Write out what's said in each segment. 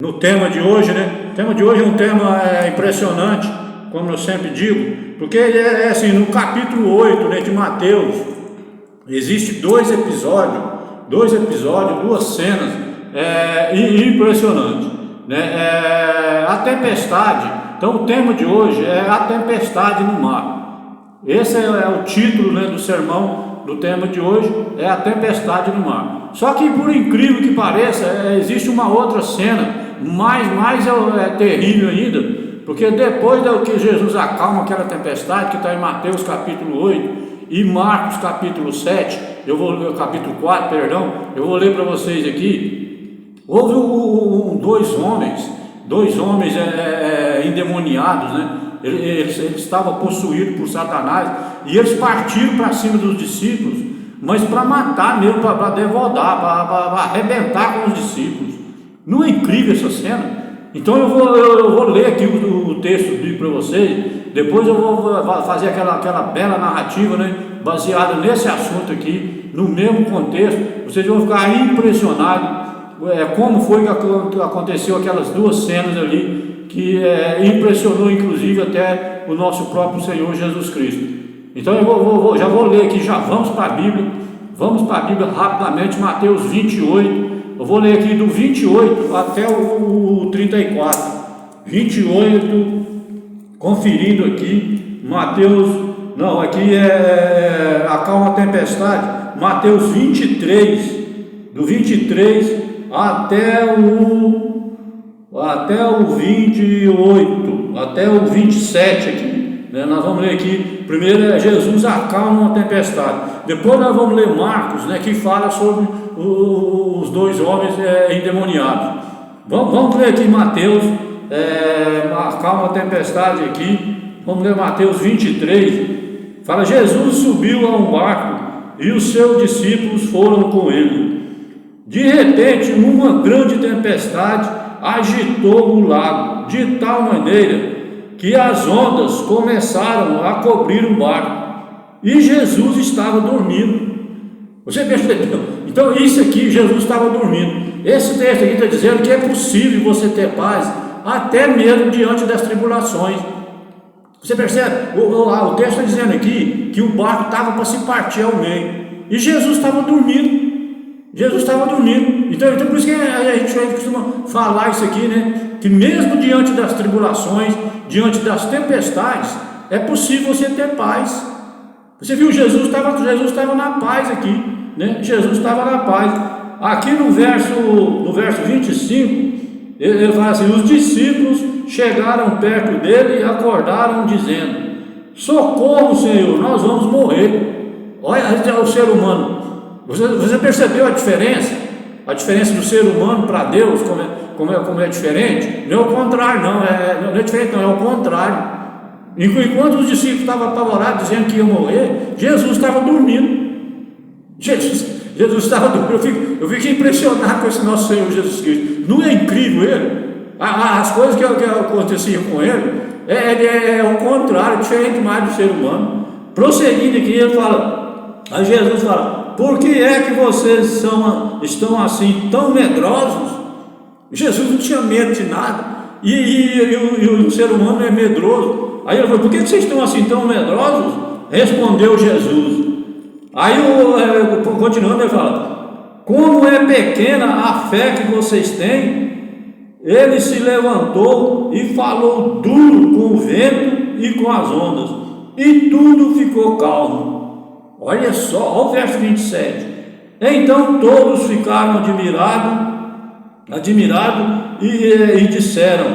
No tema de hoje, né? O tema de hoje é um tema impressionante, como eu sempre digo, porque ele é assim, no capítulo 8, né, de Mateus, existe dois episódios, duas cenas impressionantes, né? A tempestade. Então o tema de hoje é a tempestade no mar. Esse é o título, né, do sermão. Do tema de hoje é a tempestade no mar. Só que, por incrível que pareça, existe uma outra cena mais terrível ainda, porque depois que Jesus acalma aquela tempestade, que está em Mateus capítulo 8 e Marcos capítulo 7, capítulo 4, perdão, eu vou ler para vocês aqui. Houve dois homens endemoniados, né? Eles estavam possuídos por Satanás, e eles partiram para cima dos discípulos, mas para matar mesmo, para devorar, para arrebentar com os discípulos. Não é incrível essa cena? Então eu vou ler aqui o texto para vocês, depois eu vou fazer aquela bela narrativa, né, baseada nesse assunto aqui, no mesmo contexto. Vocês vão ficar impressionados como foi que aconteceu aquelas duas cenas ali, que impressionou inclusive até o nosso próprio Senhor Jesus Cristo. Então eu já vou ler aqui, já vamos para a Bíblia rapidamente, Mateus 28, eu vou ler aqui do 28 até o 34, 28, conferindo aqui, aqui acalma a tempestade, Mateus 23, do 23 até o 28, até o 27 aqui, né? Nós vamos ler aqui, primeiro Jesus acalma uma tempestade, depois nós vamos ler Marcos, né, que fala sobre os dois homens endemoniados. Vamos ler aqui Mateus, acalma a tempestade aqui, vamos ler Mateus 23, fala: Jesus subiu a um barco e os seus discípulos foram com ele. De repente, uma grande tempestade agitou o lago, de tal maneira que as ondas começaram a cobrir o barco, e Jesus estava dormindo. Você percebeu? Então isso aqui, Jesus estava dormindo. Esse texto aqui está dizendo que é possível você ter paz, até mesmo diante das tribulações. Você percebe? O texto está dizendo aqui que o barco estava para se partir ao meio, e Jesus estava dormindo. Então por isso que a gente costuma falar isso aqui, né? Que mesmo diante das tribulações, diante das tempestades, é possível você ter paz. Você viu, Jesus estava na paz aqui, né? Jesus estava na paz. Aqui no verso 25, ele fala assim: os discípulos chegaram perto dele e acordaram dizendo: socorro, Senhor, nós vamos morrer. Olha o ser humano. Você percebeu a diferença? A diferença do ser humano para Deus, como é diferente? Não é o contrário, não é diferente, não, é o contrário. Enquanto os discípulos estavam apavorados, dizendo que iam morrer, Jesus estava dormindo. Jesus estava dormindo. Eu fico impressionado com esse nosso Senhor Jesus Cristo. Não é incrível ele? As coisas que aconteciam com ele é o contrário, diferente mais do ser humano. Prosseguindo aqui, Jesus fala: por que é que vocês estão assim tão medrosos? Jesus não tinha medo de nada, e o ser humano é medroso. Aí ele falou: por que vocês estão assim tão medrosos? Respondeu Jesus. Aí continuando, ele fala: como é pequena a fé que vocês têm? Ele se levantou e falou duro com o vento e com as ondas, e tudo ficou calmo. Olha só, olha o verso 27. Então todos ficaram admirados e disseram: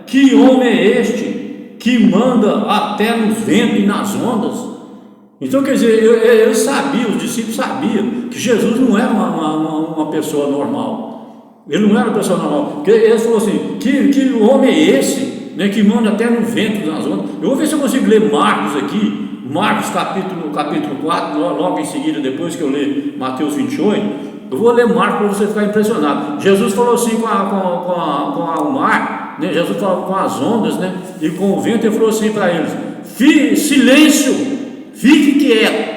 que homem é este que manda até nos ventos e nas ondas? Então, quer dizer, eles sabiam, os discípulos sabiam que Jesus não era uma pessoa normal. Ele não era uma pessoa normal. Porque eles falaram assim: que homem é esse, né, que manda até no vento e nas ondas? Eu vou ver se eu consigo ler Marcos aqui. Marcos capítulo 4, logo em seguida, depois que eu ler Mateus 28, eu vou ler Marcos para você ficar impressionado. Jesus falou assim com o mar, né? Jesus falou com as ondas, né? E com o vento, ele falou assim para eles: silêncio, fique quieto.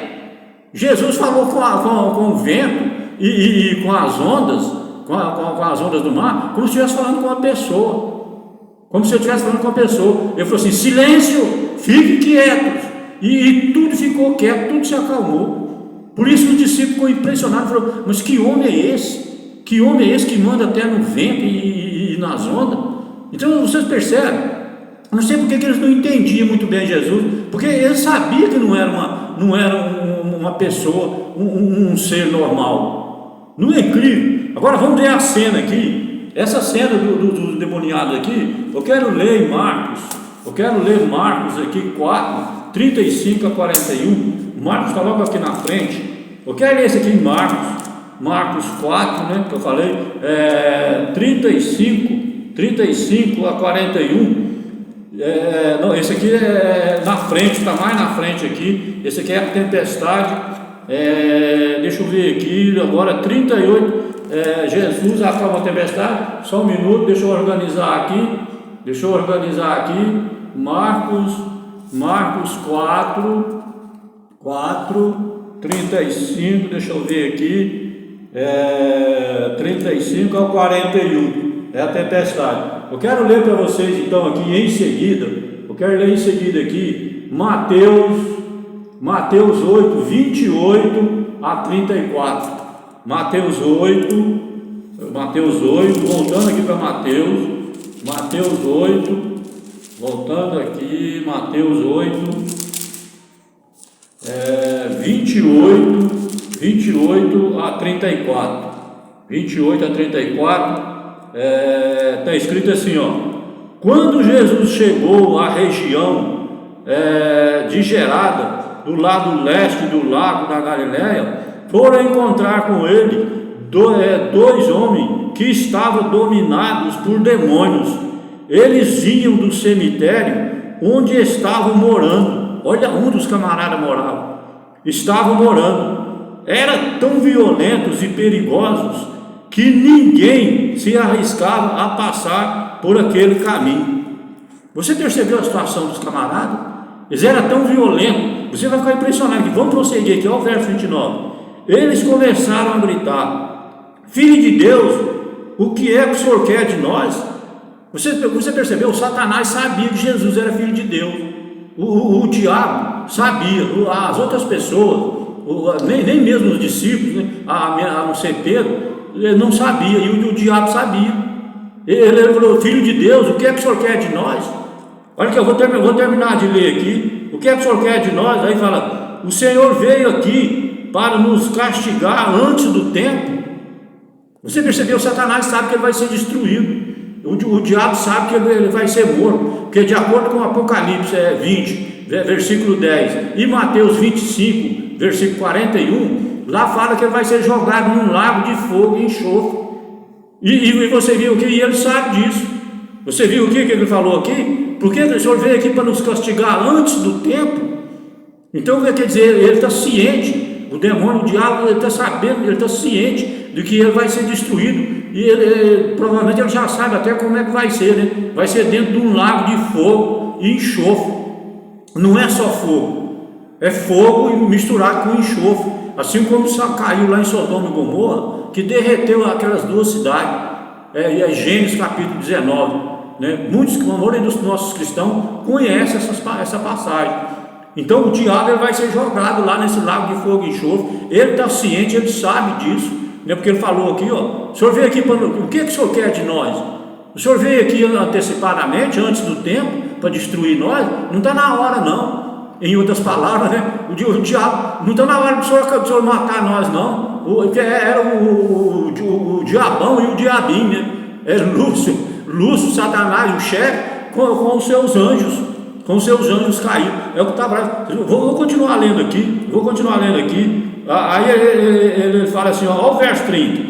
Jesus falou com o vento e com as ondas, com as ondas do mar, como se estivesse falando com uma pessoa. Como se eu estivesse falando com uma pessoa. Ele falou assim: silêncio, fiquem quietos. E tudo ficou quieto, tudo se acalmou. Por isso os discípulos ficou impressionados, falaram: mas que homem é esse? Que homem é esse que manda até no vento e nas ondas? Então vocês percebem? Eu não sei porque que eles não entendiam muito bem Jesus, porque eles sabiam que não era uma pessoa, um ser normal. Não é incrível? Agora vamos ver a cena aqui. Essa cena do demoniado aqui, eu quero ler em Marcos. Eu quero ler Marcos aqui 4, 35 a 41. Marcos está logo aqui na frente. Eu quero ler esse aqui em Marcos 4, né, que eu falei, 35 a 41. Não, esse aqui é na frente, está mais na frente aqui. Esse aqui é a tempestade. Deixa eu ver aqui, agora 38. Jesus acalma a tempestade. Só um minuto, deixa eu organizar aqui. Marcos 4, 35, deixa eu ver aqui, 35 ao 41, é a tempestade. Eu quero ler para vocês então aqui em seguida, aqui, Mateus 8, 28 a 34, Mateus 8, voltando aqui para Mateus 8, voltando aqui, Mateus 8, 28 a 34, 28 a 34, está escrito assim, ó: quando Jesus chegou à região de Gerada, do lado leste do lago da Galileia, foram encontrar com ele dois homens que estavam dominados por demônios. Eles vinham do cemitério onde estavam morando. Olha onde os camaradas moravam. Estavam morando. Eram tão violentos e perigosos que ninguém se arriscava a passar por aquele caminho. Você percebeu a situação dos camaradas? Eles eram tão violentos. Você vai ficar impressionado aqui. Vamos prosseguir aqui, olha o verso 29. Eles começaram a gritar: Filho de Deus, o que é que o Senhor quer de nós? Você percebeu? O Satanás sabia que Jesus era filho de Deus. O diabo sabia. As outras pessoas, nem mesmo os discípulos, né, a não ser Pedro, ele não sabia. E o diabo sabia. Ele falou: Filho de Deus, o que é que o Senhor quer de nós? Olha que eu vou terminar de ler aqui. O que é que o Senhor quer de nós? Aí fala: o Senhor veio aqui para nos castigar antes do tempo. Você percebeu? O Satanás sabe que ele vai ser destruído. O diabo sabe que ele vai ser morto, porque de acordo com Apocalipse 20, versículo 10, e Mateus 25, versículo 41, lá fala que ele vai ser jogado num lago de fogo e enxofre. E você viu o que? E ele sabe disso. Você viu o que ele falou aqui? Porque o Senhor veio aqui para nos castigar antes do tempo. Então quer dizer, ele está ciente. O demônio, o diabo, ele está sabendo, ele está ciente de que ele vai ser destruído. E provavelmente ele já sabe até como é que vai ser, né? Vai ser dentro de um lago de fogo e enxofre. Não é só fogo, é fogo misturado com enxofre. Assim como caiu lá em Sodoma e Gomorra, que derreteu aquelas duas cidades. Gênesis capítulo 19, né? Muitos, a maioria dos nossos cristãos conhecem essa passagem. Então o diabo ele vai ser jogado lá nesse lago de fogo e enxofre. Ele está ciente, ele sabe disso, né? Porque ele falou aqui, ó: o Senhor veio aqui para... O que o Senhor quer de nós? O Senhor veio aqui antecipadamente, antes do tempo, para destruir nós? Não está na hora não. Em outras palavras, né? O diabo não está na hora do Senhor matar nós não. Era o diabão e o diabinho, né? Era Lúcio, Satanás, o chefe, com os seus anjos. Com seus anjos caídos. É o que está bravo. Vou continuar lendo aqui. Aí ele fala assim, ó o verso 30.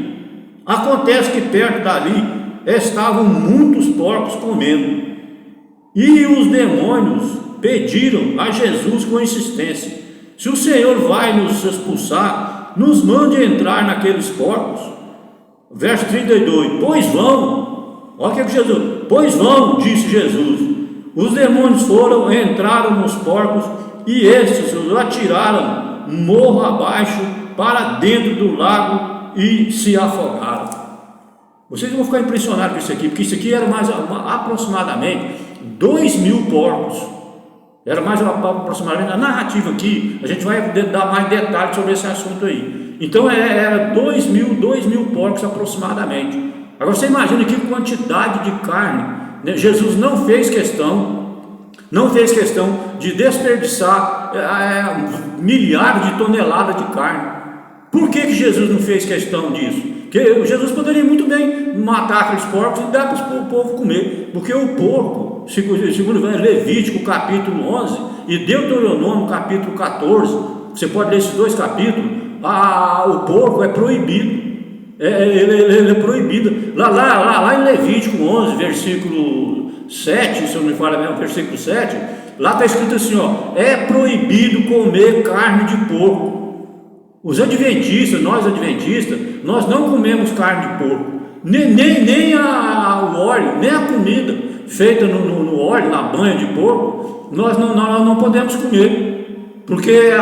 Acontece que perto dali estavam muitos porcos comendo. E os demônios pediram a Jesus com insistência: se o Senhor vai nos expulsar, nos mande entrar naqueles porcos. Verso 32. Pois vão. Olha o que é que Jesus. Pois vão, disse Jesus. Os demônios entraram nos porcos, e estes os atiraram morro abaixo para dentro do lago e se afogaram. Vocês vão ficar impressionados com isso aqui, porque isso aqui era mais aproximadamente 2.000 porcos. Era mais aproximadamente a narrativa aqui. A gente vai dar mais detalhes sobre esse assunto aí. Então era 2.000 porcos aproximadamente. Agora você imagina que quantidade de carne, né? Jesus não fez questão de desperdiçar milhares de toneladas de carne. Por que Jesus não fez questão disso? Porque Jesus poderia muito bem matar aqueles porcos e dar para o povo comer, porque o porco, segundo Levítico capítulo 11 e Deuteronômio capítulo 14, você pode ler esses dois capítulos, o porco é proibido, ele é proibido, lá em Levítico 11, versículo 7, se eu não me falo mesmo, versículo 7, lá está escrito assim, é proibido comer carne de porco. Os adventistas, nós não comemos carne de porco, nem o óleo, nem a comida feita no óleo, na banha de porco, nós não podemos comer, porque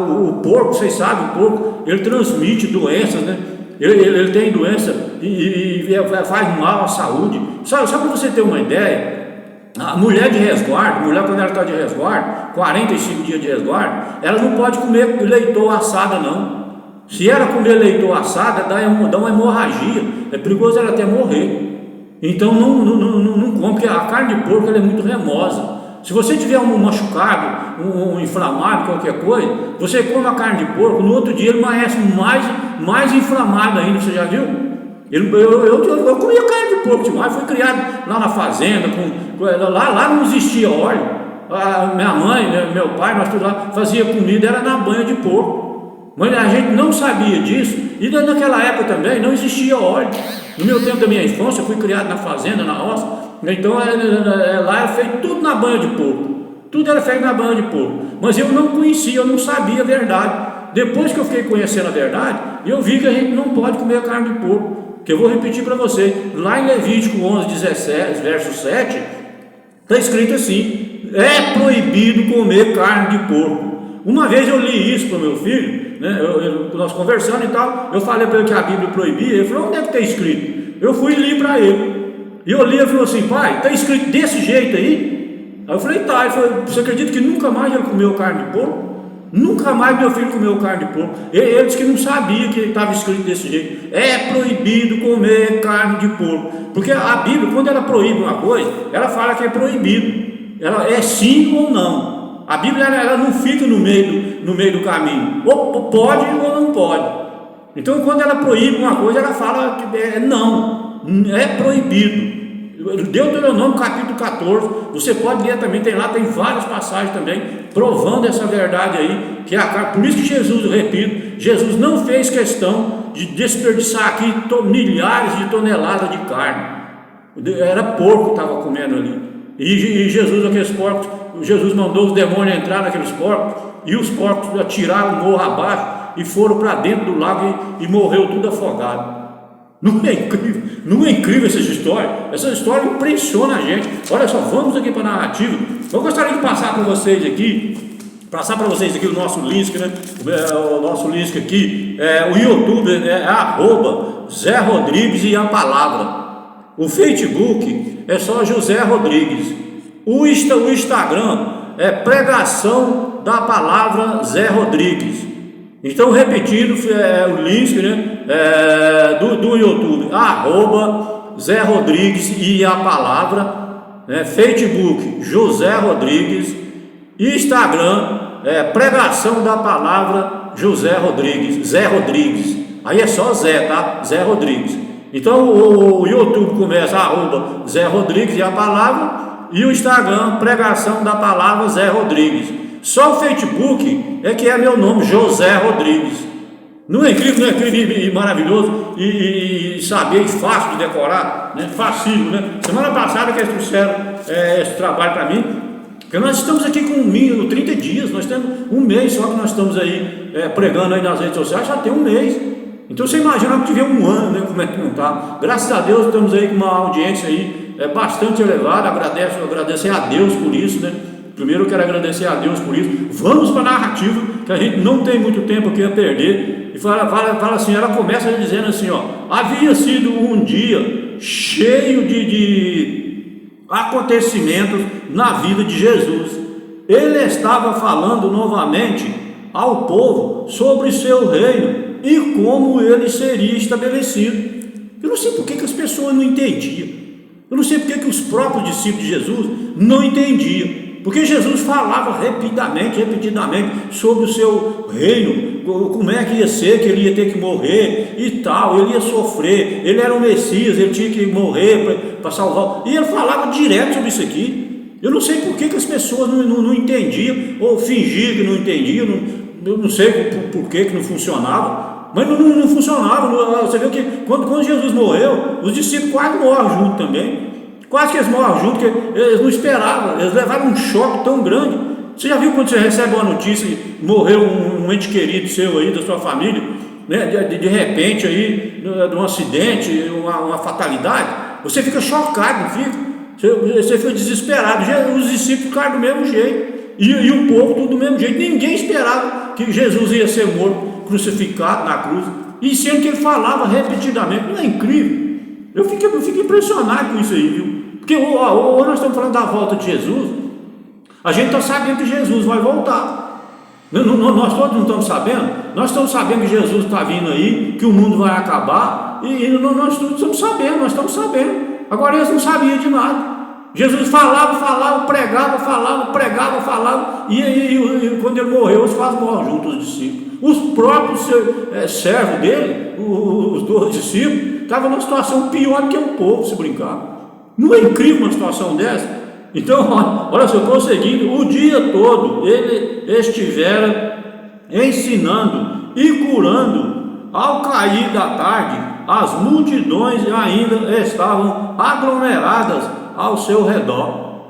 o porco, vocês sabem, o porco, ele transmite doenças, né? Ele tem doença e faz mal à saúde. Só para você ter uma ideia, a mulher de resguardo, quando ela está de resguardo, 45 dias de resguardo, ela não pode comer leitoa assada não. Se ela comer leitoa assada, dá uma hemorragia, é perigoso ela até morrer. Então não come, porque a carne de porco ela é muito remosa. Se você tiver um machucado, um inflamado, qualquer coisa, você come a carne de porco, no outro dia ele amanhece mais inflamado ainda, você já viu? Eu comia carne de porco demais, fui criado lá na fazenda, lá não existia óleo. Minha mãe, meu pai, nós tudo lá fazia comida, era na banha de porco. Mas a gente não sabia disso, e naquela época também não existia óleo. No meu tempo da minha infância, eu fui criado na fazenda, na roça, então lá era feito tudo na banha de porco. Tudo era feito na banha de porco. Mas eu não conhecia, eu não sabia a verdade. Depois que eu fiquei conhecendo a verdade, eu vi que a gente não pode comer carne de porco. Que eu vou repetir para você, lá em Levítico 11, 17, verso 7, está escrito assim: é proibido comer carne de porco. Uma vez eu li isso para o meu filho, né, nós conversando e tal, eu falei para ele que a Bíblia proibia, ele falou: onde é que está escrito? Eu fui e li para ele, e eu li e falou assim: pai, está escrito desse jeito aí? Aí eu falei: tá. Ele falou: você acredita que nunca mais ele comeu carne de porco? Nunca mais meu filho comeu carne de porco. Ele disse que não sabia que estava escrito desse jeito. É proibido comer carne de porco. Porque a Bíblia, quando ela proíbe uma coisa, ela fala que é proibido. Ela é sim ou não. A Bíblia ela não fica no meio do caminho. Ou pode ou não pode. Então quando ela proíbe uma coisa, ela fala que é não. É proibido. Deuteronômio capítulo 14, você pode ler também, tem várias passagens também, provando essa verdade aí, por isso que Jesus, eu repito, Jesus não fez questão de desperdiçar aqui milhares de toneladas de carne, era porco que estava comendo ali, e Jesus mandou os demônios entrar naqueles porcos, e os porcos atiraram o morro abaixo, e foram para dentro do lago e morreu tudo afogado. Não é incrível essa história? Essa história impressiona a gente. Olha só, vamos aqui para a narrativa. Eu gostaria de passar para vocês aqui o nosso link, né? O nosso link aqui, o YouTube é @Zé Rodrigues e a Palavra. O Facebook é só José Rodrigues. O Instagram é Pregação da Palavra Zé Rodrigues. Então, repetindo, o link, né, do YouTube, @Zé Rodrigues e a Palavra, né, Facebook, José Rodrigues, Instagram, Pregação da Palavra, José Rodrigues, Zé Rodrigues, aí é só Zé, tá? Zé Rodrigues. Então, o YouTube começa @Zé Rodrigues e a Palavra, e o Instagram, Pregação da Palavra, Zé Rodrigues. Só o Facebook é que é meu nome, José Rodrigues. Não é incrível e maravilhoso e saber e fácil de decorar, né? Facílimo, né? Semana passada que eles trouxeram esse trabalho para mim, porque nós estamos aqui com 30 dias, nós temos um mês só que nós estamos aí pregando aí nas redes sociais, já tem um mês. Então você imagina que tiver um ano, né? Como é que não está? Graças a Deus estamos aí com uma audiência aí bastante elevada, agradecer a Deus por isso, né? Primeiro eu quero agradecer a Deus por isso. Vamos para a narrativa, que a gente não tem muito tempo aqui a perder. E fala assim, ela começa dizendo assim, ó: havia sido um dia cheio de acontecimentos na vida de Jesus. Ele estava falando novamente ao povo sobre seu reino e como ele seria estabelecido. Eu não sei por que as pessoas não entendiam. Eu não sei por que os próprios discípulos de Jesus não entendiam. Porque Jesus falava repetidamente sobre o seu reino, como é que ia ser, que ele ia ter que morrer e tal, ele ia sofrer, ele era o Messias, ele tinha que morrer para salvar. E ele falava direto sobre isso aqui. Eu não sei por que as pessoas não entendiam, ou fingiam que não entendiam, eu não sei por que não funcionava. Mas não funcionava. Você viu que quando Jesus morreu, os discípulos quase morreram junto também. Quase que eles morreram junto, porque eles não esperavam. Eles levaram um choque tão grande. Você já viu quando você recebe uma notícia que morreu um ente querido seu aí, da sua família, né? De repente aí, de um acidente, uma fatalidade? Você fica chocado, não fica? Você fica desesperado. Os discípulos ficaram do mesmo jeito. E o povo tudo do mesmo jeito. Ninguém esperava que Jesus ia ser morto, crucificado na cruz, e sendo que ele falava repetidamente. Não é incrível? Eu fico impressionado com isso aí, viu? Porque hoje nós estamos falando da volta de Jesus. A gente está sabendo que Jesus vai voltar. Nós todos não estamos sabendo. Nós estamos sabendo que Jesus está vindo aí, que o mundo vai acabar, e nós todos estamos sabendo, nós estamos sabendo. Agora eles não sabiam de nada. Jesus falava, pregava, e quando ele morreu, os quase morreram juntos, os discípulos. Os próprios servos dele, os 12 discípulos, estavam numa situação pior do que o povo, se brincar. Não é incrível uma situação dessa? Então, olha só, prosseguindo, o dia todo ele estivera ensinando e curando. Ao cair da tarde, as multidões ainda estavam aglomeradas ao seu redor.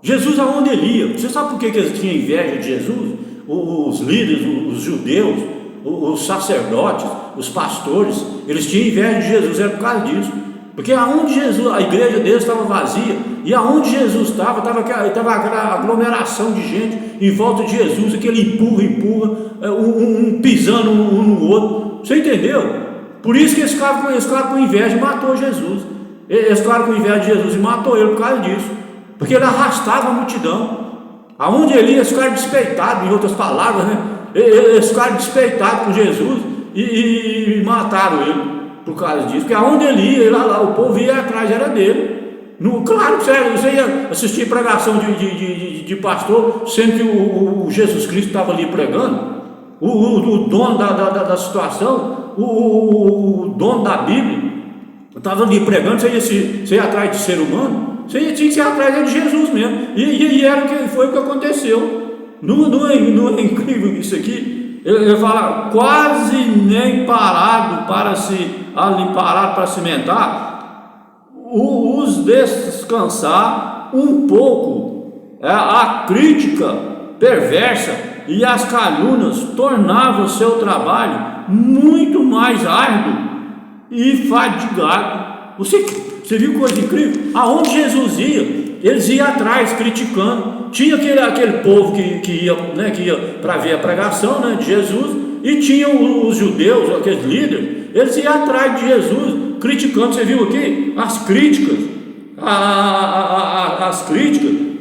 Jesus, aonde ele ia? Você sabe por que eles tinham inveja de Jesus? Os líderes, os judeus, os sacerdotes, os pastores, eles tinham inveja de Jesus, era por causa disso. Porque aonde Jesus, a igreja deles estava vazia, e aonde Jesus estava aquela aglomeração de gente em volta de Jesus, aquele empurra, um pisando um no outro. Você entendeu? Por isso que eles ficaram com inveja e matou Jesus. Eles ficaram com inveja de Jesus e matou ele por causa disso. Porque ele arrastava a multidão. Aonde ele ia, eles ficaram despeitados, em outras palavras, né? Eles ficaram despeitados com Jesus e mataram ele por causa disso. Porque aonde ele ia, o povo ia atrás, era dele. Claro que você ia assistir pregação de pastor, sendo que o Jesus Cristo estava ali pregando. O dono da situação, o dono da Bíblia, estava ali pregando. Você ia atrás de ser humano, você tinha que ir atrás de Jesus mesmo. E era foi o que aconteceu. Não é incrível isso aqui? Ele fala, quase nem parado para cimentar, os descansar um pouco. A crítica perversa e as calúnias tornavam o seu trabalho muito mais árduo e fadigado. Você viu coisa incrível? Aonde Jesus ia, eles iam atrás, criticando. Tinha aquele povo que ia para ver a pregação, né, de Jesus, e tinha os judeus, aqueles líderes, eles iam atrás de Jesus, criticando. Você viu aqui? As críticas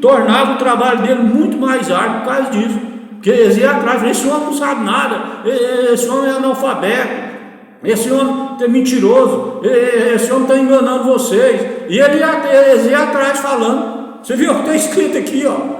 tornavam o trabalho dele muito mais árduo por causa disso. Porque eles iam atrás, esse homem não sabe nada, esse homem é analfabeto, esse homem é mentiroso, esse homem está enganando vocês. E eles iam atrás falando. Você viu o que está escrito aqui, ó?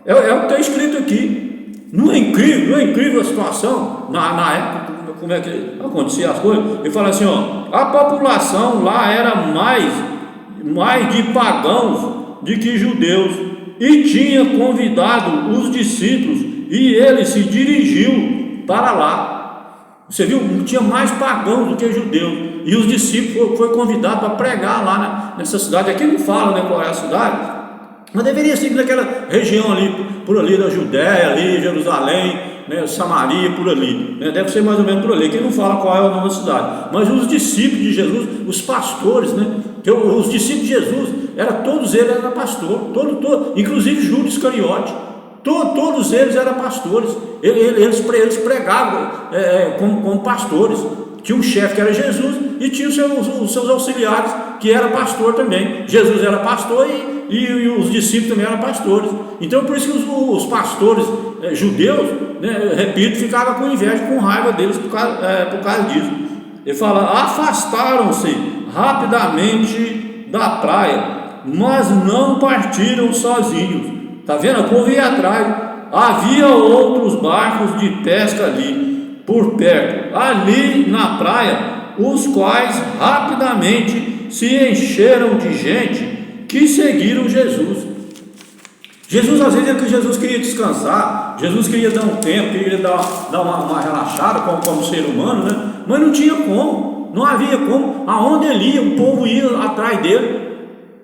É o que está escrito aqui. Não é incrível a situação? Na época, como é que acontecia as coisas? Ele fala assim, ó, a população lá era mais de pagãos do que judeus, e tinha convidado os discípulos, e ele se dirigiu para lá. Você viu? Tinha mais pagãos do que judeus, e os discípulos foram convidados para pregar lá nessa cidade. Aqui não fala, né, qual é a cidade, mas deveria ser naquela região ali, por ali da Judéia, ali, Jerusalém, né, Samaria, por ali, né, deve ser mais ou menos por ali. Quem não fala qual é o nome da cidade, mas os discípulos de Jesus, os pastores, né, que os discípulos de Jesus, todos eles eram pastores, inclusive Judas Iscariote. Todos eles eram pastores, eles pregavam como pastores. Tinha um chefe que era Jesus e tinha os seus auxiliares que era pastor também. Jesus era pastor e os discípulos também eram pastores. Então por isso que os pastores judeus, né, repito, ficavam com inveja, com raiva deles por causa disso. Ele fala: afastaram-se rapidamente da praia, mas não partiram sozinhos. Está vendo? O povo ia atrás. Havia outros barcos de pesca ali por perto, ali na praia, os quais rapidamente se encheram de gente que seguiram Jesus. Jesus, às vezes, é que Jesus queria descansar, Jesus queria dar um tempo, queria dar uma relaxada como ser humano, né? Mas não tinha como, não havia como. Aonde ele ia, o povo ia atrás dele.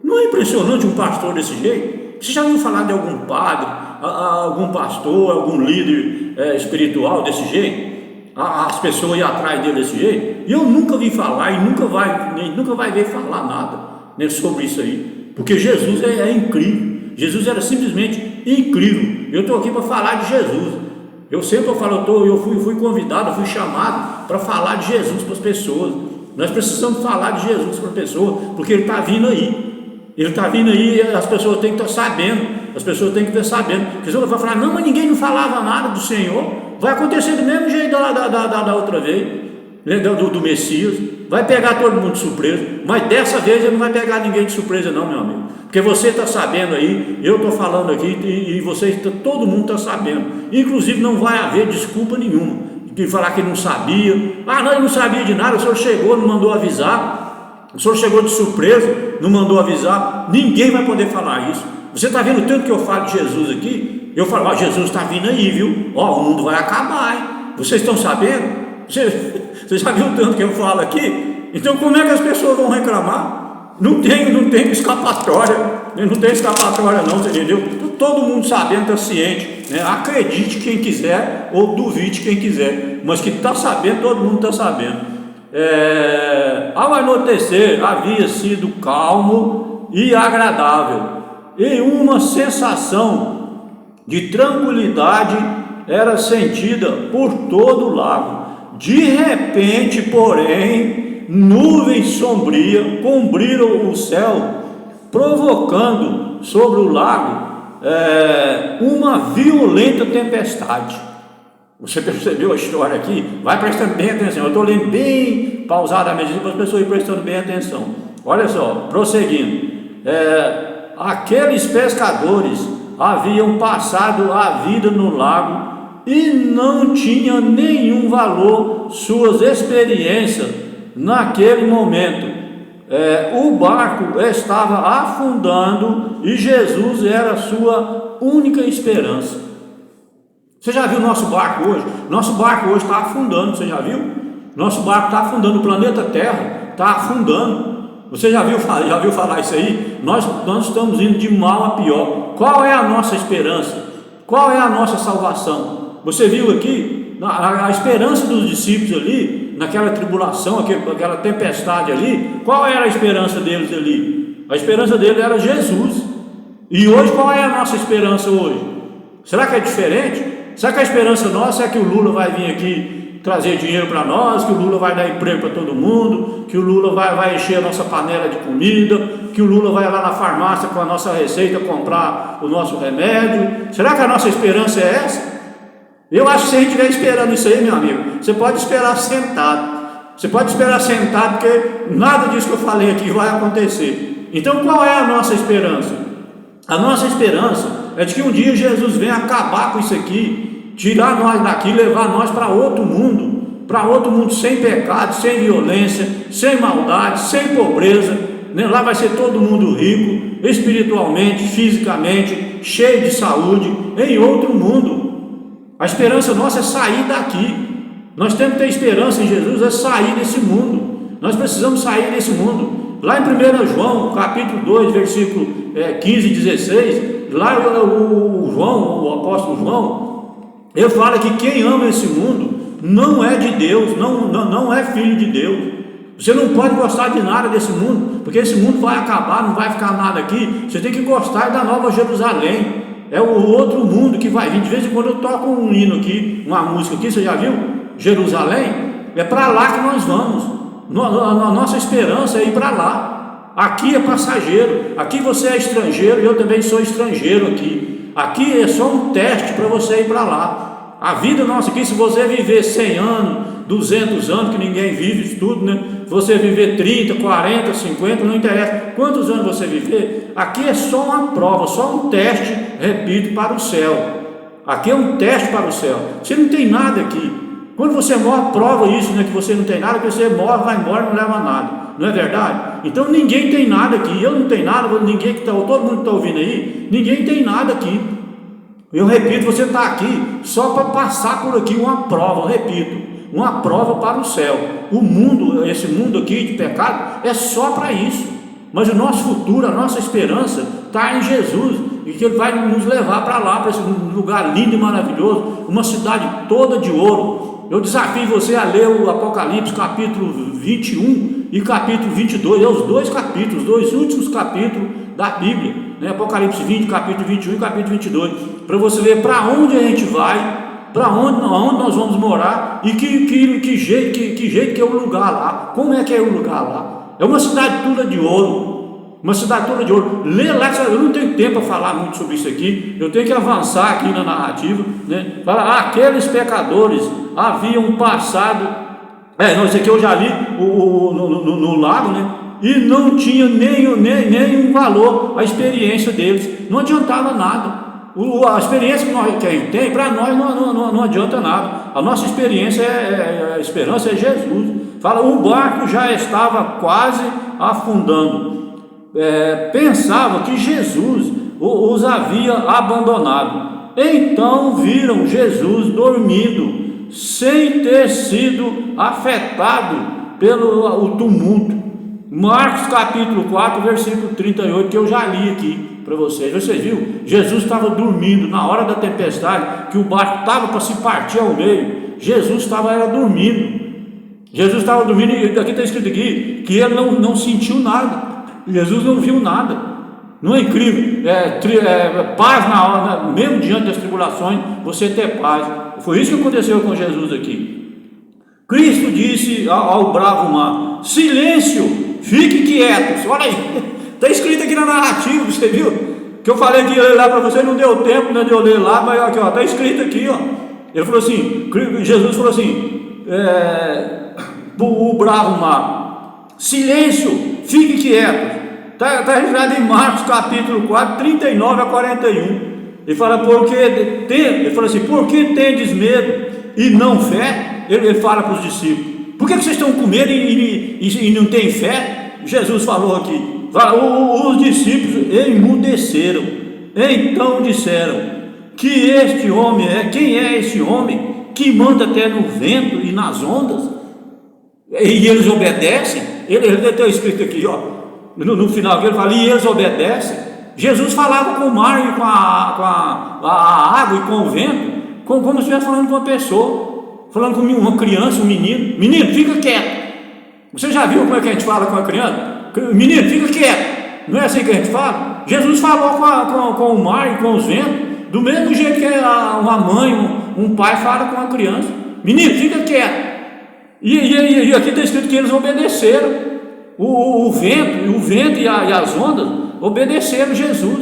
Não é impressionante um pastor desse jeito? Você já ouviu falar de algum padre, algum pastor, algum líder espiritual desse jeito? As pessoas iam atrás dele desse jeito? E eu nunca vi falar e nunca vai ver falar nada, né, sobre isso aí, porque Jesus é incrível. Jesus era simplesmente incrível. Eu estou aqui para falar de Jesus. Eu sempre falo, eu fui convidado, eu fui chamado para falar de Jesus para as pessoas. Nós precisamos falar de Jesus para as pessoas, porque Ele está vindo aí. Ele está vindo aí e as pessoas têm que estar sabendo. As pessoas têm que estar sabendo. Porque você vai falar: não, mas ninguém não falava nada do Senhor. Vai acontecer do mesmo jeito da outra vez, né, do Messias. Vai pegar todo mundo de surpresa. Mas dessa vez Ele não vai pegar ninguém de surpresa não, meu amigo. Porque você está sabendo aí, eu estou falando aqui e todo mundo está sabendo. Inclusive não vai haver desculpa nenhuma de falar que não sabia. Não, ele não sabia de nada, o senhor chegou, não mandou avisar. O senhor chegou de surpresa, não mandou avisar. Ninguém vai poder falar isso. Você está vendo tanto que eu falo de Jesus aqui? Eu falo: Jesus está vindo aí, viu? O mundo vai acabar, hein? Vocês estão sabendo? Você já viu tanto que eu falo aqui? Então como é que as pessoas vão reclamar? Não tem escapatória, não tem escapatória não, você entendeu? Todo mundo sabendo, está ciente, né? Acredite quem quiser ou duvide quem quiser, mas que está sabendo, todo mundo está sabendo. Ao anoitecer havia sido calmo e agradável, e uma sensação de tranquilidade era sentida por todo o lago. De repente, porém, nuvens sombrias cobriram o céu, provocando sobre o lago uma violenta tempestade. Você percebeu a história aqui? Vai prestando bem atenção. Eu estou lendo bem pausadamente para as pessoas irem prestando bem atenção. Olha só, prosseguindo. Aqueles pescadores haviam passado a vida no lago e não tinha nenhum valor suas experiências naquele momento. O barco estava afundando e Jesus era a sua única esperança. Você já viu o nosso barco hoje? Nosso barco hoje está afundando, você já viu? Nosso barco está afundando, o planeta Terra está afundando. Você já viu falar isso aí? Nós estamos indo de mal a pior. Qual é a nossa esperança? Qual é a nossa salvação? Você viu aqui a esperança dos discípulos ali, naquela tribulação, aquela tempestade ali. Qual era a esperança deles ali? A esperança deles era Jesus. E hoje, qual é a nossa esperança hoje? Será que é diferente? Será que a esperança nossa é que o Lula vai vir aqui trazer dinheiro para nós, que o Lula vai dar emprego para todo mundo, que o Lula vai encher a nossa panela de comida, que o Lula vai lá na farmácia com a nossa receita comprar o nosso remédio? Será que a nossa esperança é essa? Eu acho que se a gente estiver esperando isso aí, meu amigo, você pode esperar sentado. Você pode esperar sentado, porque nada disso que eu falei aqui vai acontecer. Então qual é a nossa esperança? A nossa esperança é de que um dia Jesus venha acabar com isso aqui, tirar nós daqui, levar nós para outro mundo sem pecado, sem violência, sem maldade, sem pobreza, né? Lá vai ser todo mundo rico, espiritualmente, fisicamente, cheio de saúde, em outro mundo. A esperança nossa é sair daqui. Nós temos que ter esperança em Jesus, é sair desse mundo. Nós precisamos sair desse mundo. Lá em 1 João, capítulo 2, versículo 15 e 16, lá o apóstolo João, ele fala que quem ama esse mundo não é de Deus, não é filho de Deus. Você não pode gostar de nada desse mundo, porque esse mundo vai acabar, não vai ficar nada aqui. Você tem que gostar da Nova Jerusalém. é o outro mundo que vai vir. De vez em quando eu toco um hino aqui, uma música aqui, você já viu? Jerusalém, é para lá que nós vamos. A nossa esperança é ir para lá. Aqui é passageiro, aqui você é estrangeiro e eu também sou estrangeiro aqui. Aqui é só um teste para você ir para lá. A vida nossa aqui, se você viver 100 anos, 200 anos, que ninguém vive isso tudo, né? Você viver 30, 40, 50, não interessa quantos anos você viver, aqui é só uma prova, só um teste, repito, para o céu. Aqui é um teste para o céu. Você não tem nada aqui. Quando você morre, prova isso, né? Que você não tem nada, que você morre, vai embora, não leva nada. Não é verdade? Então ninguém tem nada aqui. Eu não tenho nada, ninguém que está, todo mundo que está ouvindo aí, ninguém tem nada aqui. Eu repito, você está aqui só para passar por aqui uma prova, eu repito. Uma prova para o céu. O mundo, esse mundo aqui de pecado, é só para isso. Mas o nosso futuro, a nossa esperança está em Jesus, e que Ele vai nos levar para lá, para esse lugar lindo e maravilhoso, uma cidade toda de ouro. Eu desafio você a ler o Apocalipse capítulo 21 e capítulo 22, é os dois capítulos, os dois últimos capítulos da Bíblia, né? Apocalipse 20, capítulo 21 e capítulo 22, para você ver para onde a gente vai, para onde nós vamos morar e que jeito que é o lugar lá, como é que é o lugar lá. É uma cidade toda de ouro, uma cidade toda de ouro. Lê lá, eu não tenho tempo para falar muito sobre isso aqui, eu tenho que avançar aqui na narrativa, né? Fala, aqueles pecadores haviam passado, não, isso aqui eu já li no lago, né? E não tinha nenhum valor a experiência deles, não adiantava nada. A experiência que a gente tem, para nós não adianta nada. A nossa experiência a esperança é Jesus. Fala, o barco já estava quase afundando. Pensava que Jesus os havia abandonado. Então viram Jesus dormindo, sem ter sido afetado pelo tumulto. Marcos capítulo 4, versículo 38, que eu já li aqui para vocês. Vocês viram? Jesus estava dormindo na hora da tempestade, que o barco estava para se partir ao meio. Jesus estava dormindo. Jesus estava dormindo, e aqui está escrito aqui que ele não sentiu nada. Jesus não viu nada. Não é incrível? Paz na hora, mesmo diante das tribulações, você ter paz. Foi isso que aconteceu com Jesus aqui. Cristo disse ao bravo mar: silêncio, fique quietos. Olha aí, está escrito aqui na narrativa, você viu? Que eu falei que ia ler lá para você, não deu tempo, né, de eu ler lá, mas aqui, está escrito aqui, ó. Ele falou assim, Jesus falou assim, o bravo mar: silêncio, fique quietos. Está registrado em Marcos capítulo 4, 39 a 41. Ele fala, ele fala assim, por que tendes medo e não fé? Ele fala para os discípulos, por que vocês estão com medo e não têm fé? Jesus falou aqui, os discípulos emudeceram, então disseram, que este homem quem é esse homem que manda até no vento e nas ondas? E eles obedecem. Ele está escrito aqui, ó, no final ele fala, e eles obedecem. Jesus falava com o mar e com a água e com o vento, como se estivesse falando com uma pessoa, falando com uma criança, um menino. Menino, fica quieto. Você já viu como é que a gente fala com a criança? Menino, fica quieto. Não é assim que a gente fala? Jesus falou com o mar e com os ventos, do mesmo jeito que uma mãe, um pai fala com a criança. Menino, fica quieto. E aqui está escrito que eles obedeceram. O vento e as ondas obedeceram Jesus.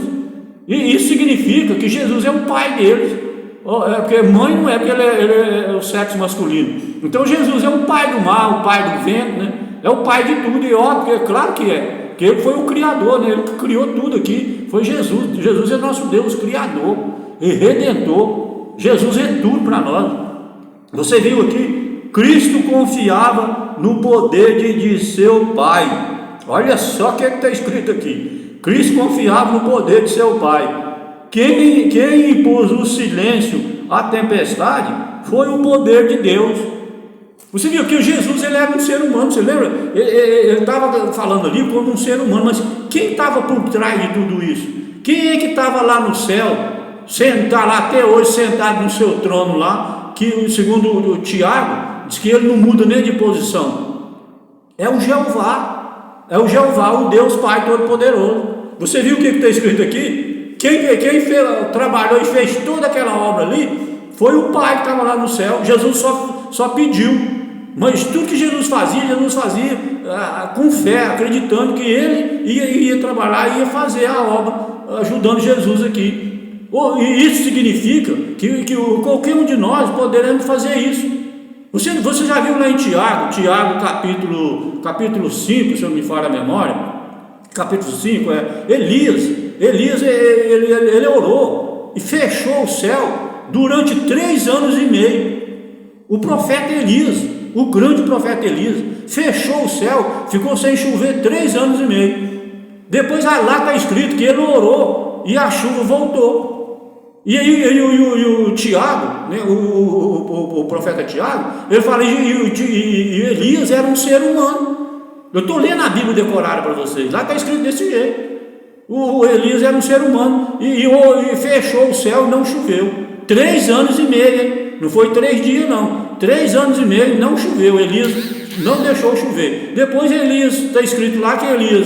E isso significa que Jesus é o pai deles. Porque mãe não é, porque ele é o sexo masculino. Então Jesus é o pai do mar, o pai do vento, né? É o pai de tudo, e óbvio, é claro que é, que ele foi o criador, né? Ele que criou tudo aqui, foi Jesus. Jesus é nosso Deus criador e redentor. Jesus é tudo para nós. Você viu aqui, Cristo confiava no poder de seu Pai. Olha só o que está escrito aqui. Cristo confiava no poder de seu Pai. Quem impôs o silêncio à tempestade foi o poder de Deus. Você viu que Jesus, ele era um ser humano, você lembra? Ele estava falando ali como um ser humano, mas quem estava por trás de tudo isso? Quem é que estava lá no céu, sentado lá até hoje, sentado no seu trono lá, que segundo o Tiago, diz que ele não muda nem de posição? É o Jeová, o Deus Pai Todo-Poderoso. Você viu o que está escrito aqui? quem trabalhou e fez toda aquela obra ali foi o Pai que estava lá no céu. Jesus só pediu, mas tudo que Jesus fazia com fé, acreditando que ele ia trabalhar, ia fazer a obra, ajudando Jesus aqui. E isso significa que qualquer um de nós poderemos fazer isso. Você já viu lá em Tiago capítulo 5, se eu me falha a memória, capítulo 5, Elias ele orou e fechou o céu durante 3 anos e meio. O profeta Elias, o grande profeta Elias, fechou o céu, ficou sem chover 3 anos e meio. Depois lá está escrito que ele orou e a chuva voltou. E aí o Tiago, né, o profeta Tiago, ele fala, e Elias era um ser humano. Eu estou lendo a Bíblia decorada para vocês, lá está escrito desse jeito. O Elias era um ser humano e fechou o céu e não choveu. 3 anos e meio, não foi 3 dias não, 3 anos e meio não choveu. Elias não deixou chover. Depois Elias, está escrito lá que Elias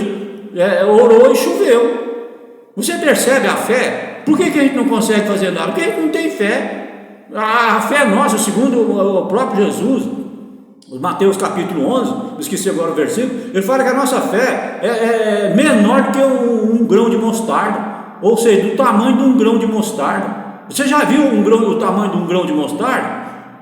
orou e choveu. Você percebe a fé? Por que a gente não consegue fazer nada? Porque a gente não tem fé. A fé nossa, segundo o próprio Jesus, Mateus capítulo 11, esqueci agora o versículo, ele fala que a nossa fé é menor do que um grão de mostarda, ou seja, do tamanho de um grão de mostarda. Você já viu o tamanho de um grão de mostarda?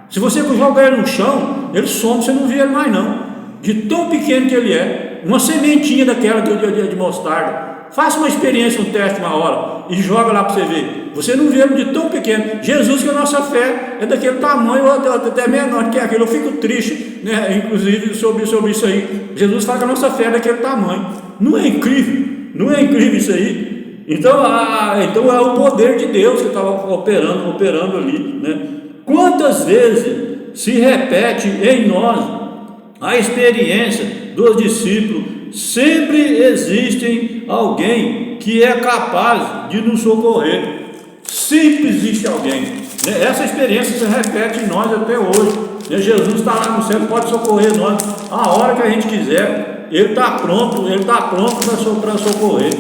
Se você jogar ele no chão, ele some, você não vê ele mais não, de tão pequeno que ele é, uma sementinha daquela de mostarda. Faça uma experiência, um teste uma hora e joga lá para você ver. Você não vê ele de tão pequeno. Jesus, que a nossa fé é daquele tamanho, ou até menor que aquele. Eu fico triste, né, inclusive sobre isso aí. Jesus fala que a nossa fé é daquele tamanho. Não é incrível? Não é incrível isso aí? Então é o poder de Deus que estava operando ali, né? Quantas vezes se repete em nós a experiência dos discípulos? Sempre existe alguém que é capaz de nos socorrer. Sempre existe alguém. Essa experiência se repete em nós até hoje. Jesus está lá no céu, pode socorrer nós a hora que a gente quiser. Ele está pronto para socorrer.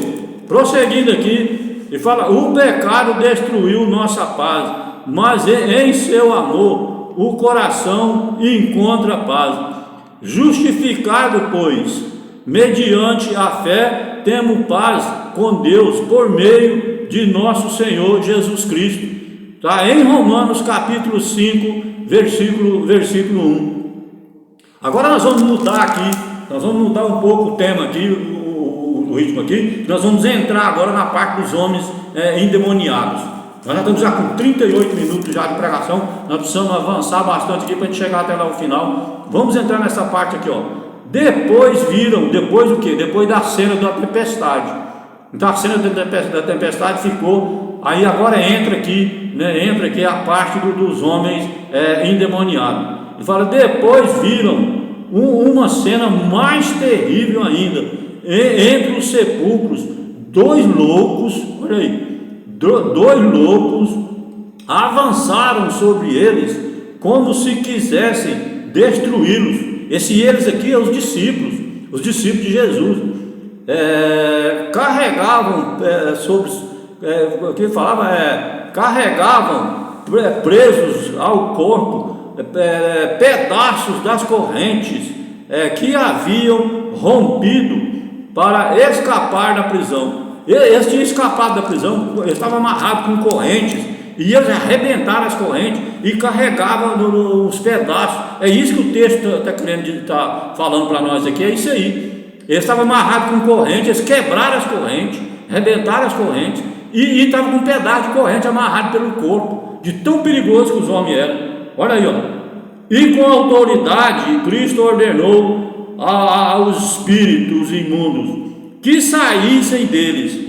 Prosseguindo aqui, ele fala: o pecado destruiu nossa paz, mas em seu amor o coração encontra paz. Justificado, pois, mediante a fé, temos paz com Deus por meio de nosso Senhor Jesus Cristo. Está em Romanos capítulo 5, versículo 1. Agora nós vamos mudar aqui, nós vamos mudar um pouco o tema aqui, o ritmo aqui. Nós vamos entrar agora na parte dos homens endemoniados. Nós já estamos com 38 minutos já de pregação, nós precisamos avançar bastante aqui para a gente chegar até lá no final. Vamos entrar nessa parte aqui, ó. Depois do que? Depois da cena da tempestade. Então a cena da tempestade ficou, aí agora entra aqui a parte dos homens endemoniados. Ele fala: depois viram uma cena mais terrível ainda, entre os sepulcros, 2 loucos, olha aí, 2 loucos avançaram sobre eles, como se quisessem destruí-los. Eles aqui são os discípulos de Jesus. Carregavam carregavam presos ao corpo pedaços das correntes que haviam rompido para escapar da prisão. Eles tinham escapado da prisão, eles estavam amarrados com correntes, e eles arrebentaram as correntes e carregavam os pedaços. É isso que o texto está falando para nós aqui, é isso aí. Eles estavam amarrados com correntes, eles quebraram as correntes, arrebentaram as correntes, e estavam com um pedaço de corrente amarrado pelo corpo, de tão perigoso que os homens eram. Olha aí, ó. E com autoridade Cristo ordenou aos espíritos imundos que saíssem deles,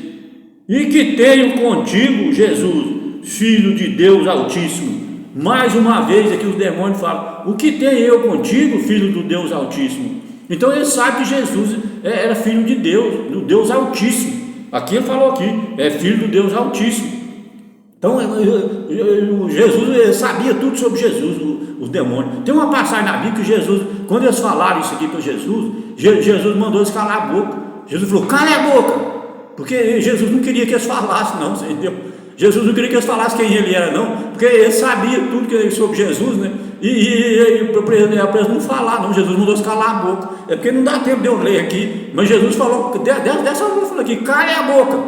e que tenham contigo Jesus, Filho de Deus Altíssimo. Mais uma vez aqui os demônios falam: o que tem eu contigo, Filho do Deus Altíssimo? Então ele sabe que Jesus era Filho de Deus, do Deus Altíssimo. Aqui ele falou aqui, é Filho do Deus Altíssimo. Então Jesus sabia tudo sobre Jesus, os demônios. Tem uma passagem na Bíblia que Jesus, quando eles falaram isso aqui para Jesus mandou eles calar a boca. Jesus falou: cala a boca, porque Jesus não queria que eles falassem, não, você entendeu? Jesus não queria que eles falassem quem ele era, não, porque ele sabia tudo sobre Jesus, né? E para eles não falar, não. Jesus mandou eles calar a boca. É porque não dá tempo de eu ler aqui, mas Jesus falou, dessa hora eu falei aqui, cale a boca.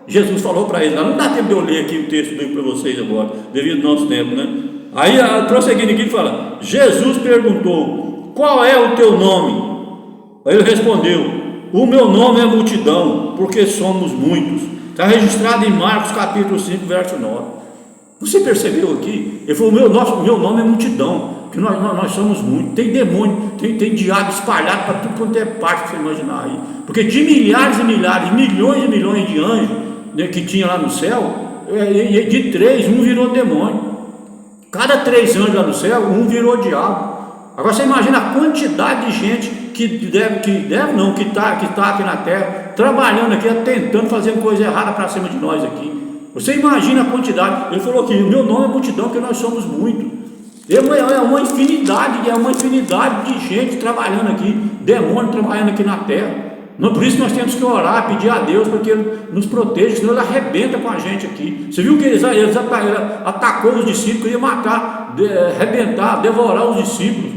Jesus falou para eles, não dá tempo de eu ler aqui o texto para vocês agora, devido ao nosso tempo, né? Aí, prosseguindo aqui, fala: Jesus perguntou: qual é o teu nome? Aí ele respondeu: o meu nome é multidão, porque somos muitos. Está registrado em Marcos capítulo 5, verso 9. Você percebeu aqui? Ele falou: meu nome é multidão, porque nós somos muitos. Tem demônio, tem diabo espalhado para tudo quanto é parte que você imaginar aí. Porque de milhares e milhares, milhões e milhões de anjos, né, que tinha lá no céu, de 3, um virou demônio. Cada 3 anjos lá no céu, um virou diabo. Agora você imagina a quantidade de gente que está aqui na terra, trabalhando aqui, tentando fazer coisa errada para cima de nós aqui. Você imagina a quantidade. Ele falou aqui: o meu nome é multidão, porque nós somos muitos. É uma infinidade de gente trabalhando aqui, demônio trabalhando aqui na terra. Por isso nós temos que orar, pedir a Deus para que Ele nos proteja, senão Ele arrebenta com a gente aqui. Você viu que eles atacou os discípulos, queria matar, arrebentar, devorar os discípulos,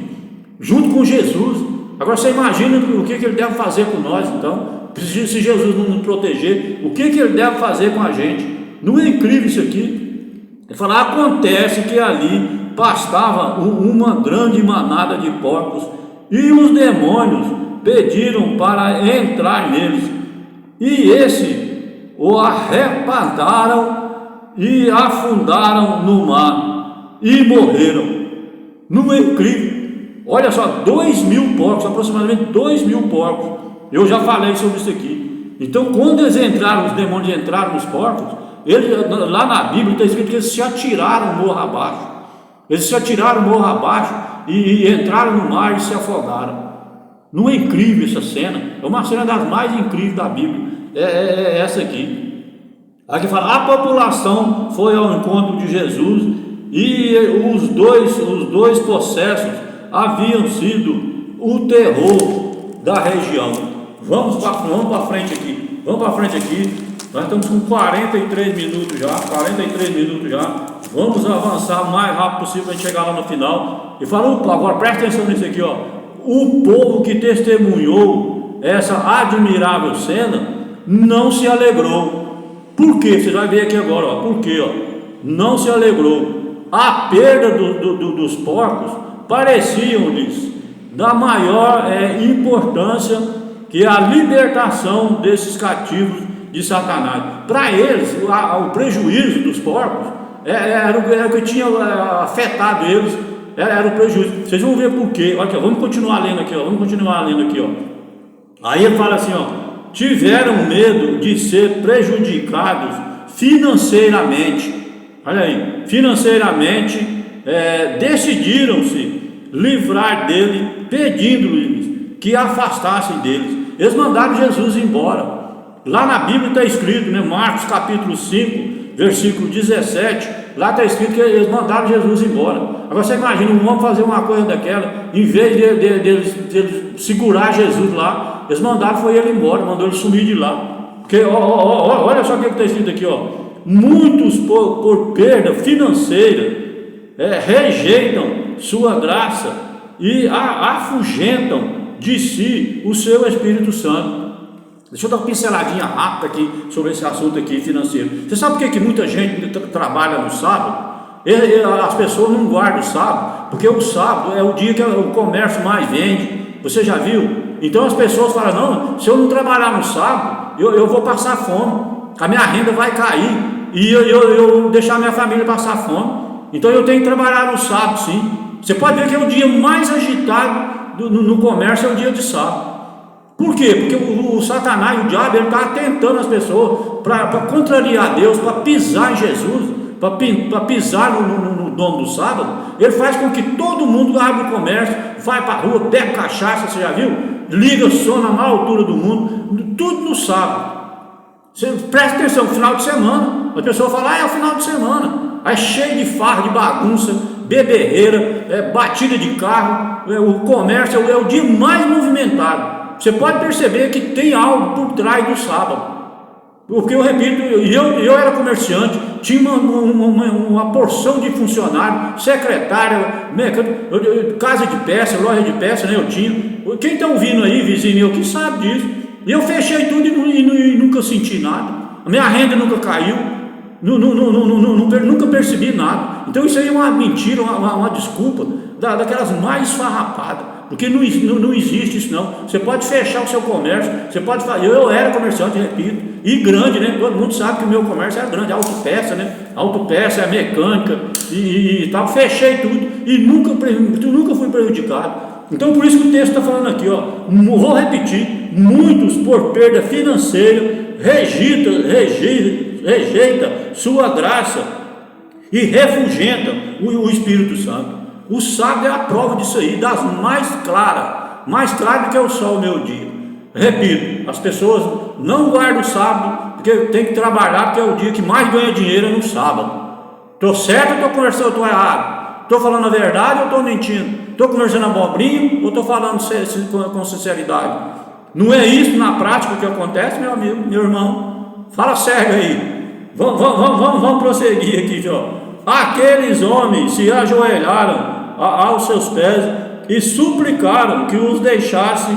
junto com Jesus. Agora você imagina o que Ele deve fazer com nós, então. Se Jesus não nos proteger, o que Ele deve fazer com a gente? Não é incrível isso aqui? Ele fala: acontece que ali pastava uma grande manada de porcos, e os demônios pediram para entrar neles, e esse o arrebataram e afundaram no mar e morreram. Não é incrível? Olha só, 2.000 porcos, aproximadamente 2.000 porcos. Eu já falei sobre isso aqui. Então, quando os demônios entraram nos porcos, lá na Bíblia está escrito que eles se atiraram morro abaixo. Eles se atiraram morro abaixo e entraram no mar e se afogaram. Não é incrível essa cena? É uma cena das mais incríveis da Bíblia. É essa aqui. Aqui fala: a população foi ao encontro de Jesus, e os dois possessos haviam sido o terror da região. Vamos para frente aqui. Nós estamos com 43 minutos já. Vamos avançar o mais rápido possível para a gente chegar lá no final. E fala: agora presta atenção nisso aqui, ó. O povo que testemunhou essa admirável cena não se alegrou. Por quê? Você vai ver aqui agora, ó. Por quê? Não se alegrou. A perda dos porcos pareciam-lhes da maior importância que a libertação desses cativos de Satanás. Para eles, o prejuízo dos porcos era o que tinha afetado eles. Era o prejuízo. Vocês vão ver por quê. Olha aqui, vamos continuar lendo aqui, ó. Aí ele fala assim, ó: tiveram medo de ser prejudicados financeiramente. Olha aí, financeiramente, decidiram-se livrar dele, pedindo-lhes que afastassem deles. Eles mandaram Jesus embora. Lá na Bíblia está escrito, né, Marcos capítulo 5, versículo 17, lá está escrito que eles mandaram Jesus embora. Agora você imagina um homem fazer uma coisa daquela, em vez de segurar Jesus lá, eles mandaram foi ele embora, mandou ele sumir de lá. Porque olha só o que está escrito aqui, ó: muitos por perda financeira rejeitam sua graça e afugentam de si o seu Espírito Santo. Deixa eu dar uma pinceladinha rápida aqui sobre esse assunto aqui financeiro. Você sabe por que muita gente trabalha no sábado? As pessoas não guardam o sábado, porque o sábado é o dia que o comércio mais vende. Você já viu? Então as pessoas falam: não, se eu não trabalhar no sábado, eu vou passar fome, a minha renda vai cair, e eu deixar minha família passar fome. Então eu tenho que trabalhar no sábado, sim. Você pode ver que é o dia mais agitado no comércio, é o dia de sábado. Por quê? Porque o Satanás, o diabo, ele está tentando as pessoas para contrariar Deus, para pisar em Jesus, para pisar no dono do sábado. Ele faz com que todo mundo abra o comércio, vai para a rua, bebe cachaça, você já viu? Liga som na maior altura do mundo, tudo no sábado. Você presta atenção, final de semana, a pessoa fala: é o final de semana, aí cheio de farra, de bagunça, beberreira, batida de carro, o comércio é o dia mais movimentado. Você pode perceber que tem algo por trás do sábado. Porque eu repito, eu era comerciante, tinha uma porção de funcionário, secretária, casa de peça, loja de peça, né, eu tinha. Quem está ouvindo aí, vizinho meu, que sabe disso? E eu fechei tudo e nunca senti nada. A minha renda nunca caiu, nunca percebi nada. Então isso aí é uma mentira, uma desculpa daquelas mais farrapadas. Porque não existe isso não. Você pode fechar o seu comércio, você pode fazer. Eu era comerciante, repito, e grande, né? Todo mundo sabe que o meu comércio era grande, autopeça, né? Autopeça, mecânica e tal. Fechei tudo e nunca fui prejudicado. Então por isso que o texto está falando aqui, ó. Vou repetir: muitos por perda financeira rejeita sua graça e refugenta o Espírito Santo. O sábado é a prova disso aí, das mais clara do que o sol meu dia. Repito, as pessoas não guardam o sábado, porque tem que trabalhar, porque é o dia que mais ganha dinheiro no sábado. Estou certo ou estou conversando, estou errado? Estou falando a verdade ou estou mentindo? Estou conversando abobrinha ou estou falando com sinceridade? Não é isso na prática que acontece, meu amigo, meu irmão? Fala sério aí. Vamos prosseguir aqui, ó. Aqueles homens se ajoelharam aos seus pés e suplicaram que os deixasse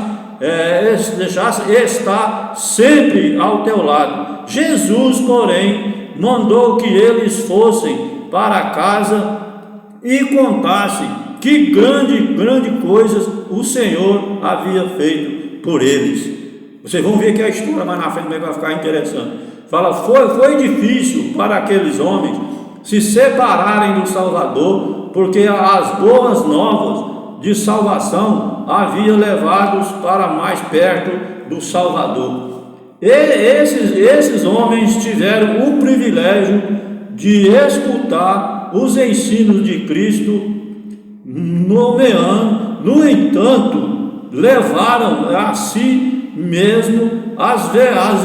estar sempre ao teu lado. Jesus, porém, mandou que eles fossem para casa e contassem que grande coisas o Senhor havia feito por eles. Vocês vão ver que a história mais na frente vai ficar interessante. Fala, foi difícil para aqueles homens se separarem do Salvador, porque as boas novas de salvação havia levado-os para mais perto do Salvador. Esses homens tiveram o privilégio de escutar os ensinos de Cristo, no entanto, levaram a si mesmo as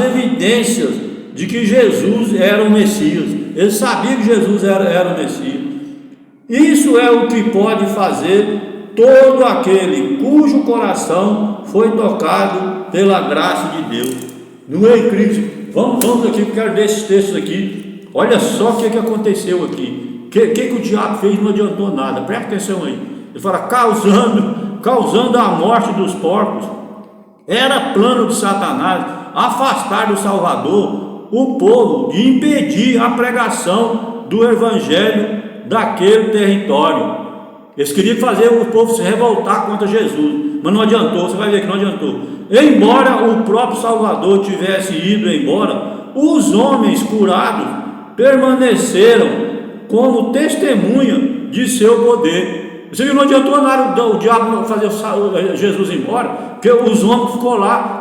evidências de que Jesus era o Messias. Eles sabiam que Jesus era o Messias. Isso é o que pode fazer todo aquele cujo coração foi tocado pela graça de Deus. Não é incrível? Vamos aqui, eu quero ver esses textos aqui. Olha só o que aconteceu aqui. O que o diabo fez? Não adiantou nada. Presta atenção aí. Ele fala, causando a morte dos porcos. Era plano de Satanás afastar do Salvador o povo e impedir a pregação do evangelho daquele território. Eles queriam fazer o povo se revoltar contra Jesus, mas não adiantou. Você vai ver que não adiantou. Embora o próprio Salvador tivesse ido embora, os homens curados permaneceram como testemunha de seu poder. Você viu, não adiantou nada o diabo fazer Jesus embora, porque os homens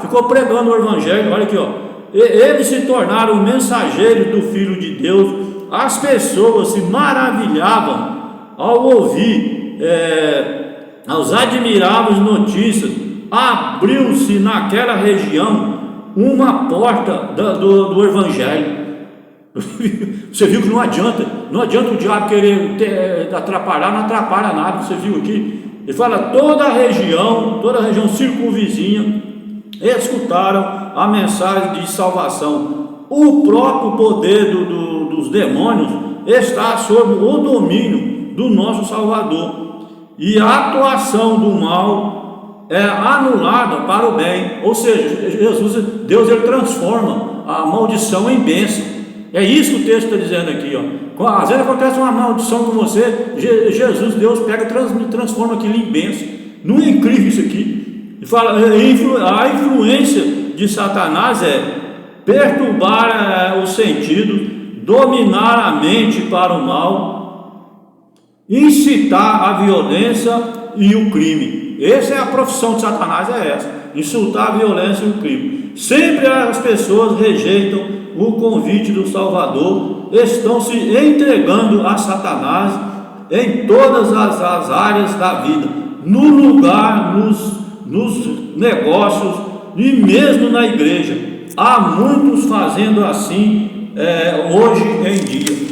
ficou pregando o evangelho. Olha aqui, ó. Eles se tornaram mensageiros do Filho de Deus. As pessoas se maravilhavam ao ouvir as admiráveis notícias. Abriu-se naquela região uma porta do Evangelho. Você viu que não adianta o diabo querer atrapalhar, não atrapalha nada. Você viu aqui? Ele fala, toda a região circunvizinha escutaram a mensagem de salvação. O próprio poder dos demônios está sob o domínio do nosso Salvador, e a atuação do mal é anulada para o bem. Ou seja, Deus ele transforma a maldição em bênção. É isso que o texto está dizendo aqui, ó. Às vezes acontece uma maldição com você, Deus pega e transforma aquilo em bênção. Não é incrível isso aqui? E fala, a influência de Satanás é perturbar os sentidos, dominar a mente para o mal, incitar a violência e o crime. Essa é a profissão de Satanás, é essa: insultar a violência e o crime. Sempre as pessoas rejeitam o convite do Salvador, estão se entregando a Satanás em todas as áreas da vida, no lugar, nos negócios e mesmo na igreja. Há muitos fazendo assim hoje em dia.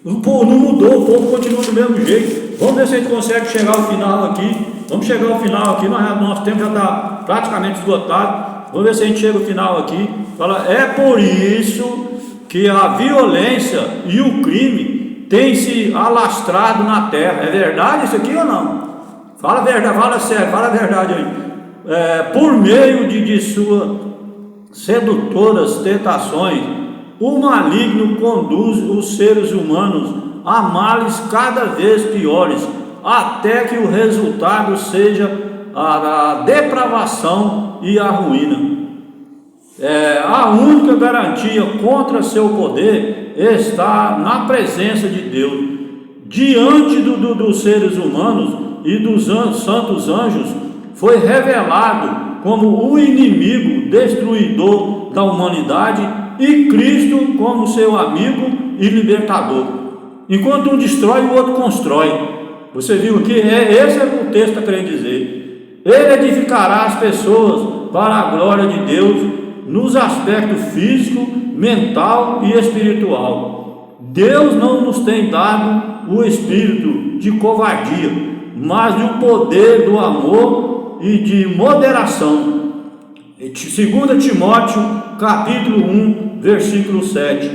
O povo não mudou, o povo continua do mesmo jeito. Vamos ver se a gente consegue chegar ao final aqui. Vamos chegar ao final aqui, nosso tempo já está praticamente esgotado. Vamos ver se a gente chega ao final aqui. Fala, é por isso que a violência e o crime têm se alastrado na terra. É verdade isso aqui ou não? Fala a verdade, fala sério, fala a verdade aí. Por meio de suas sedutoras tentações, o maligno conduz os seres humanos a males cada vez piores, até que o resultado seja a depravação e a ruína. A única garantia contra seu poder está na presença de Deus. Diante dos seres humanos e dos santos anjos, foi revelado como o inimigo destruidor da humanidade e Cristo como seu amigo e libertador. Enquanto um destrói, o outro constrói. Você viu que esse é o que o texto está querendo dizer. Ele edificará as pessoas para a glória de Deus nos aspectos físico, mental e espiritual. Deus não nos tem dado o espírito de covardia, mas do poder, do amor e de moderação. 2 Timóteo capítulo 1, versículo 7.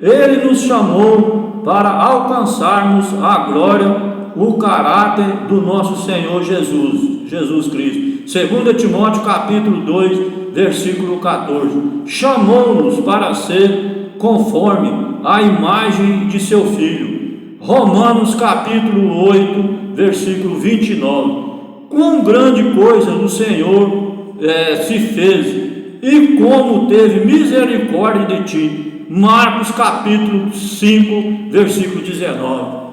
Ele nos chamou para alcançarmos a glória, o caráter do nosso Senhor Jesus Cristo. 2 Timóteo capítulo 2, versículo 14. Chamou-nos para ser conforme a imagem de seu Filho. Romanos capítulo 8, versículo 29. Quão grande coisa do Senhor se fez, e como teve misericórdia de ti. Marcos capítulo 5, versículo 19.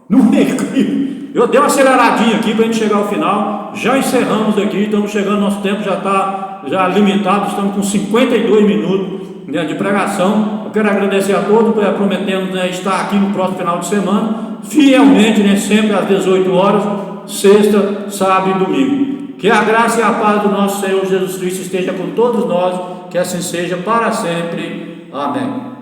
Não é incrível? Eu dei uma aceleradinha aqui para a gente chegar ao final. Já encerramos aqui, estamos chegando, nosso tempo já está limitado, estamos com 52 minutos de pregação. Eu quero agradecer a todos, prometendo estar aqui no próximo final de semana, fielmente, sempre às 18 horas, sexta, sábado e domingo. Que a graça e a paz do nosso Senhor Jesus Cristo esteja com todos nós, que assim seja para sempre. Amém.